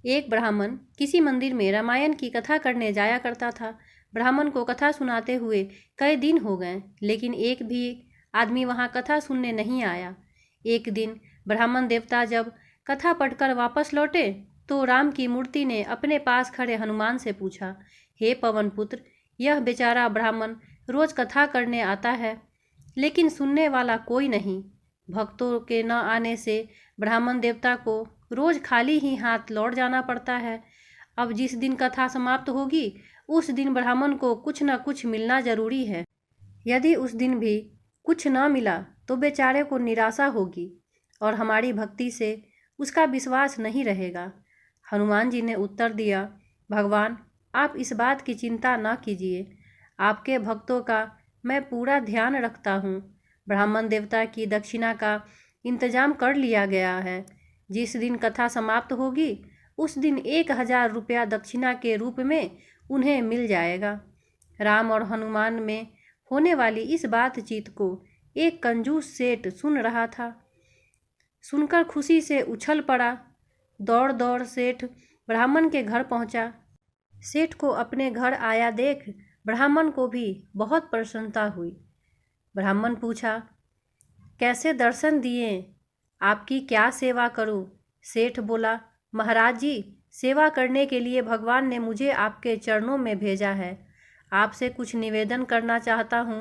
एक ब्राह्मण किसी मंदिर में रामायण की कथा करने जाया करता था। ब्राह्मण को कथा सुनाते हुए कई दिन हो गए, लेकिन एक भी आदमी वहां कथा सुनने नहीं आया। एक दिन ब्राह्मण देवता जब कथा पढ़कर वापस लौटे तो राम की मूर्ति ने अपने पास खड़े हनुमान से पूछा, हे पवन पुत्र, यह बेचारा ब्राह्मण रोज कथा करने आता है, लेकिन सुनने वाला कोई नहीं। भक्तों के न आने से ब्राह्मण देवता को रोज खाली ही हाथ लौट जाना पड़ता है। अब जिस दिन कथा समाप्त होगी उस दिन ब्राह्मण को कुछ न कुछ मिलना जरूरी है। यदि उस दिन भी कुछ न मिला तो बेचारे को निराशा होगी और हमारी भक्ति से उसका विश्वास नहीं रहेगा। हनुमान जी ने उत्तर दिया, भगवान, आप इस बात की चिंता न कीजिए, आपके भक्तों का मैं पूरा ध्यान रखता हूँ। ब्राह्मण देवता की दक्षिणा का इंतजाम कर लिया गया है। जिस दिन कथा समाप्त होगी उस दिन 1000 रुपया दक्षिणा के रूप में उन्हें मिल जाएगा। राम और हनुमान में होने वाली इस बातचीत को एक कंजूस सेठ सुन रहा था। सुनकर खुशी से उछल पड़ा। दौड़ दौड़ सेठ ब्राह्मण के घर पहुंचा। सेठ को अपने घर आया देख ब्राह्मण को भी बहुत प्रसन्नता हुई। ब्राह्मण पूछा, कैसे दर्शन दिए, आपकी क्या सेवा करूं? सेठ बोला, महाराज जी, सेवा करने के लिए भगवान ने मुझे आपके चरणों में भेजा है। आपसे कुछ निवेदन करना चाहता हूँ।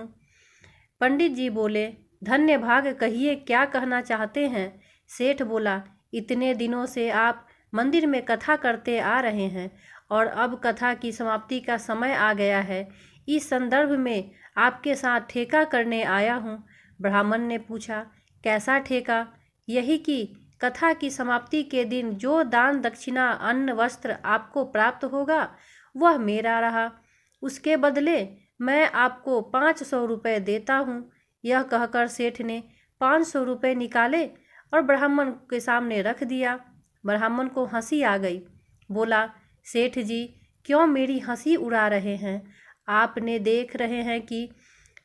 पंडित जी बोले, धन्य भाग, कहिए क्या कहना चाहते हैं? सेठ बोला, इतने दिनों से आप मंदिर में कथा करते आ रहे हैं और अब कथा की समाप्ति का समय आ गया है। इस संदर्भ में आपके साथ ठेका करने आया हूँ। ब्राह्मण ने पूछा, कैसा ठेका? यही कि कथा की समाप्ति के दिन जो दान दक्षिणा अन्न वस्त्र आपको प्राप्त होगा वह मेरा रहा। उसके बदले मैं आपको 500 रुपये देता हूँ। यह कहकर सेठ ने 500 रुपये निकाले और ब्राह्मण के सामने रख दिया। ब्राह्मण को हंसी आ गई। बोला, सेठ जी, क्यों मेरी हंसी उड़ा रहे हैं? आपने देख रहे हैं कि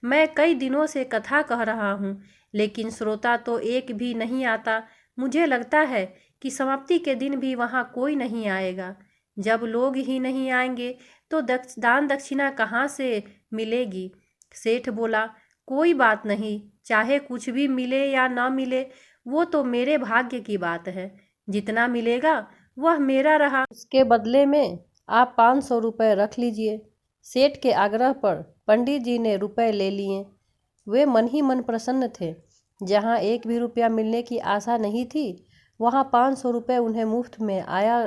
मैं कई दिनों से कथा कह रहा हूँ, लेकिन श्रोता तो एक भी नहीं आता। मुझे लगता है कि समाप्ति के दिन भी वहाँ कोई नहीं आएगा। जब लोग ही नहीं आएंगे तो दान दक्षिणा कहाँ से मिलेगी? सेठ बोला, कोई बात नहीं, चाहे कुछ भी मिले या ना मिले, वो तो मेरे भाग्य की बात है। जितना मिलेगा वह मेरा रहा। उसके बदले में आप 500 रुपये रख लीजिए। सेठ के आग्रह पर पंडित जी ने रुपए ले लिए। वे मन ही मन प्रसन्न थे। जहाँ एक भी रुपया मिलने की आशा नहीं थी, वहाँ 500 रुपये उन्हें मुफ्त में आया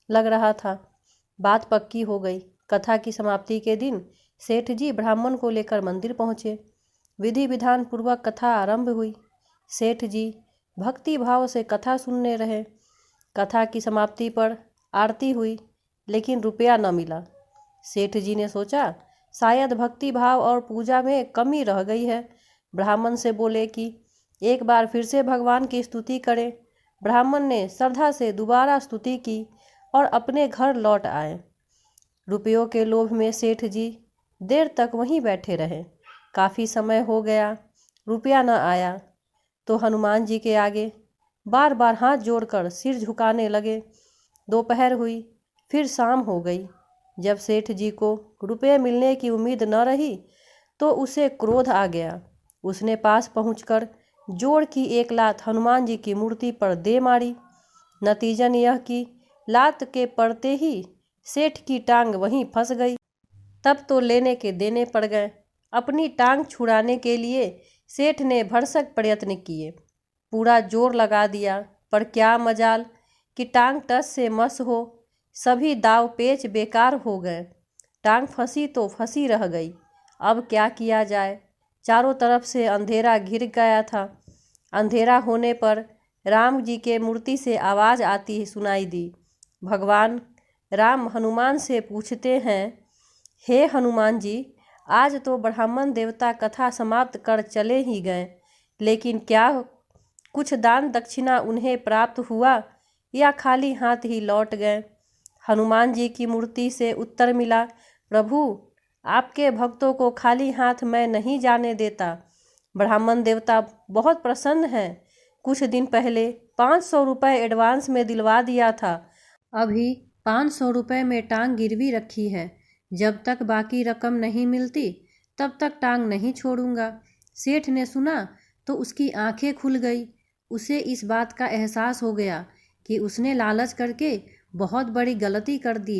लग रहा था। बात पक्की हो गई। कथा की समाप्ति के दिन सेठ जी ब्राह्मण को लेकर मंदिर पहुँचे। विधि विधान पूर्वक कथा आरंभ हुई। सेठ जी भक्ति भाव से कथा सुनने रहे। कथा की समाप्ति पर आरती हुई, लेकिन रुपया न मिला। सेठ जी ने सोचा, शायद भक्ति भाव और पूजा में कमी रह गई है। ब्राह्मण से बोले कि एक बार फिर से भगवान की स्तुति करें। ब्राह्मण ने श्रद्धा से दोबारा स्तुति की और अपने घर लौट आए। रुपयों के लोभ में सेठ जी देर तक वहीं बैठे रहे। काफ़ी समय हो गया, रुपया न आया तो हनुमान जी के आगे बार बार हाथ जोड़कर सिर झुकाने लगे। दोपहर हुई, फिर शाम हो गई। जब सेठ जी को रुपये मिलने की उम्मीद न रही तो उसे क्रोध आ गया। उसने पास पहुंचकर जोड़ की एक लात हनुमान जी की मूर्ति पर दे मारी। नतीजन यह कि लात के पड़ते ही सेठ की टांग वहीं फंस गई। तब तो लेने के देने पड़ गए। अपनी टांग छुड़ाने के लिए सेठ ने भरसक प्रयत्न किए, पूरा जोर लगा दिया, पर क्या मजाल कि टांग टस से मस हो। सभी दाव पेच बेकार हो गए। टांग फंसी तो फंसी रह गई। अब क्या किया जाए? चारों तरफ से अंधेरा घिर गया था। अंधेरा होने पर राम जी के मूर्ति से आवाज़ आती सुनाई दी। भगवान राम हनुमान से पूछते हैं, हे हनुमान जी, आज तो ब्राह्मण देवता कथा समाप्त कर चले ही गए, लेकिन क्या कुछ दान दक्षिणा उन्हें प्राप्त हुआ या खाली हाथ ही लौट गए? हनुमान जी की मूर्ति से उत्तर मिला, प्रभु, आपके भक्तों को खाली हाथ मैं नहीं जाने देता। ब्राह्मण देवता बहुत प्रसन्न हैं। कुछ दिन पहले 500 रुपये एडवांस में दिलवा दिया था। अभी 500 रुपये में टांग गिरवी रखी है, जब तक बाकी रकम नहीं मिलती तब तक टांग नहीं छोड़ूंगा। सेठ ने सुना तो उसकी आंखें खुल गई। उसे इस बात का एहसास हो गया कि उसने लालच करके बहुत बड़ी गलती कर दी।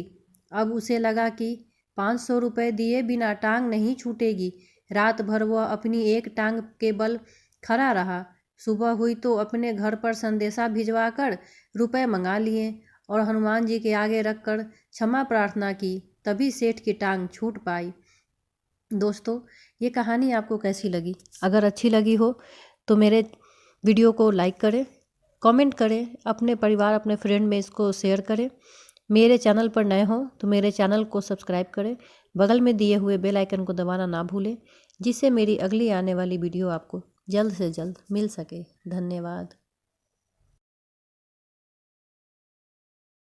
अब उसे लगा कि 500 रुपये दिए बिना टांग नहीं छूटेगी। रात भर वह अपनी एक टांग के बल खड़ा रहा। सुबह हुई तो अपने घर पर संदेशा भिजवाकर रुपए मंगा लिए और हनुमान जी के आगे रखकर क्षमा प्रार्थना की। तभी सेठ की टांग छूट पाई। दोस्तों, ये कहानी आपको कैसी लगी? अगर अच्छी लगी हो तो मेरे वीडियो को लाइक करें, कमेंट करें, अपने परिवार अपने फ्रेंड में इसको शेयर करें। मेरे चैनल पर नए हो तो मेरे चैनल को सब्सक्राइब करें। बगल में दिए हुए बेल आइकन को दबाना ना भूलें, जिससे मेरी अगली आने वाली वीडियो आपको जल्द से जल्द मिल सके। धन्यवाद।